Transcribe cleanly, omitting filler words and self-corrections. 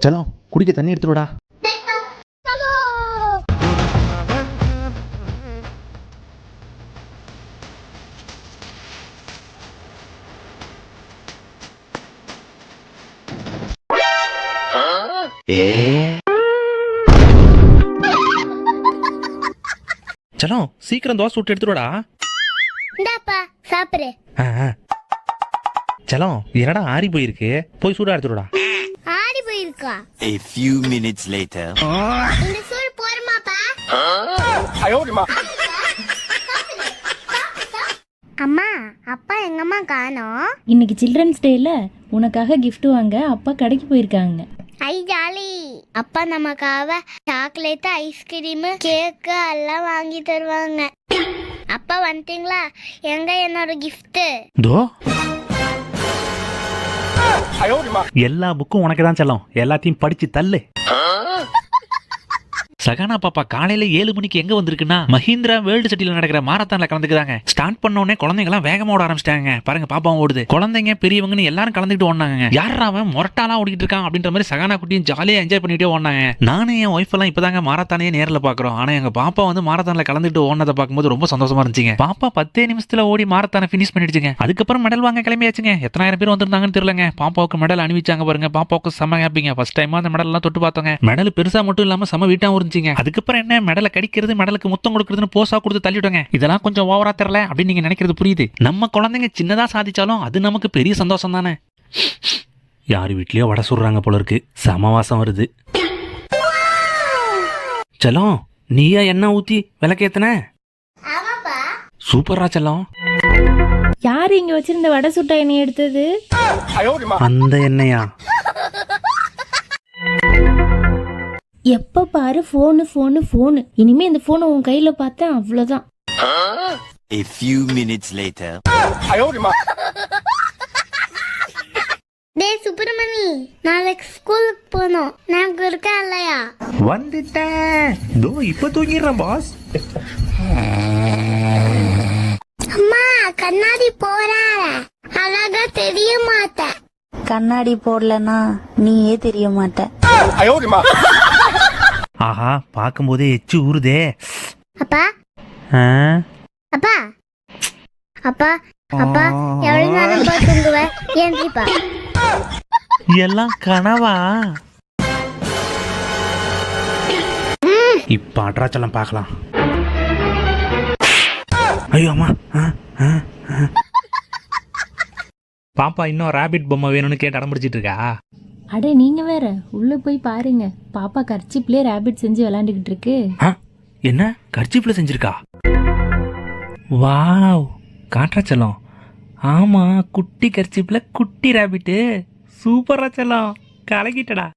செல்லம் குடிக்க தண்ணி எடுத்துடுடா. செல்லம் சீக்கிரம் தோசை சுட்டு எடுத்துடுடா. இந்தாப்பா சாப்பிடு. செல்லம் என்னடா ஆறி போயிருக்கு, போய் சூடா எடுத்துடுடா. ஆடி போயிருக்கா? A few minutes later. இந்த சூடு போருமாப்பா? அம்மா அப்பா எங்கம்மா காணோம்? இன்னைக்கு சில்ட்ரன்ஸ் டேல உனக்காக gift வாங்க அப்பா கடைக்கு போயிருக்காங்க. ஐ ஜாலி. அப்பா நமக்காக சாக்லேட், ஐஸ்கிரீம், கேக்கு எல்லாம் வாங்கி தருவாங்க. அப்பா வந்துட்டீங்களா? எங்க என்னோட gift? தோ எல்லா புக்கும் உனக்கு தான் செல்லம், எல்லாத்தையும் படிச்சு தள்ளு. சகானா பாப்பா காலையில 7 மணிக்கு எங்க வந்திருக்குன்னா மஹிந்திரா வேர்ல்டு சிட்டில நடக்கிற மாரத்தான்ல கலந்துக்கிறாங்க. ஸ்டார்ட் பண்ண உடனே குழந்தைங்க எல்லாம் வேகமா ஓட ஆரம்பிச்சிட்டாங்க. பாருங்க பாப்பாவும் ஓடுது. குழந்தைங்க பெரியவங்கன்னு எல்லாரும் கலந்துக்கிட்டு ஓடினாங்க. யாரா அவன் மொரட்டாலாம் ஓடிட்டு இருக்கான் அப்படின்ற மாதிரி சகானா குட்டியும் ஜாலியா என்ஜாய் பண்ணிட்டே ஓடினாங்க. நானும் என் ஒய்ஃப் எல்லாம் இப்பதாங்க மாரத்தானே நேரில் பாக்குறோம். ஆனா எங்க பாப்பா வந்து மாரத்தான்ல கலந்துட்டு ஓடினதை பார்க்கும்போது ரொம்ப சந்தோஷமா இருந்துச்சுங்க. பாப்பா 10 நிமிஷத்துல ஓடி மாரத்தானை பினிஷ் பண்ணிடுச்சுங்க. அதுக்கப்புறம் மெடல் வாங்க கிளம்பியாச்சுங்க. எத்தனாயிரம் பேர் வந்திருந்தாங்கன்னு தெரியலங்க. பாப்பாவுக்கு மெடல் அணிவிச்சாங்க பாருங்க. பாப்பாவுக்கு செம்ம ஹாப்பிங்க. ஃபர்ஸ்ட் டைமா அந்த மெடல் எல்லாம் தொட்டு பார்த்தோங்க. மெடல் பெருசா மட்டும் இல்லாம செம்ம வீட்டாவும் இருந்துச்சுங்க. அதுக்கப்புறம் என்ன மெடலை கடிக்கிறது, மெடலுக்கு முத்தம் கொடுக்கறதுன்னு போசா கொடுத்து தள்ளிடுங்க. இதெல்லாம் கொஞ்சம் ஓவரா தெரியல அப்படின்னு நீங்க நினைக்கிறது புரியுது. நம்ம குழந்தைங்க சின்னதா சாதிச்சாலும் அது நமக்கு பெரிய சந்தோஷம் தானே. யாரு வீட்லயோ வடை சுடுறாங்க போல இருக்கு. சமவாசம் வருது. செல்லம் நீயா எண்ணெய் ஊத்தி விளக்கேத்தன? சூப்பரா செல்லம். யாரு இங்க வச்சிருந்த வடை சுட்ட எண்ணெய் எடுத்தது? அந்த எண்ணெயா? எப்ப பாரு போனு போனு போனு. இனிமே இந்த போனை உன் கையில பார்த்தேன் அவ்வளவுதான். A few minutes later. டேய் சுப்பிரமணி, நாளைக்கு ஸ்கூலுக்கு போகணும். நமக்கு இருக்கா இல்லையா? வந்துட்டேன். தோ இப்ப தூங்கிடுறேன் பாஸ். அம்மா கண்ணாடி போறார, அழகா தெரிய மாட்டேன். கண்ணாடி போடலனா நீயே தெரிய மாட்ட. ஆஹா பார்க்கும்போதே எச்சு ஊறுதே. அப்பா அப்பா அப்பா அப்பா எவ்வளவு நேரம் போய் தூங்குவ? ஏன்றிப்பா. எல்லாம் கனவா? இப்ப அட்ராச்சலம் பார்க்கலாம். ஐயோ அம்மா. பாப்பா இன்னும் ராபிட் பொம்மை வேணும்னு கேட்டு அடம்பிடிச்சிட்டு இருக்கா. அட நீங்க வேற உள்ள போய் பாருங்க. பாப்பா கர்ச்சிப்லயே ரேபிட் செஞ்சு விளையாண்டுகிட்டு இருக்கு. என்ன கர்ச்சிப்ல செஞ்சிருக்கா? வாவ் காட்டுறா செல்லம். ஆமா குட்டி கர்ச்சிப்ல குட்டி ராபிட். சூப்பரா செல்லம், கலக்கிட்டடா.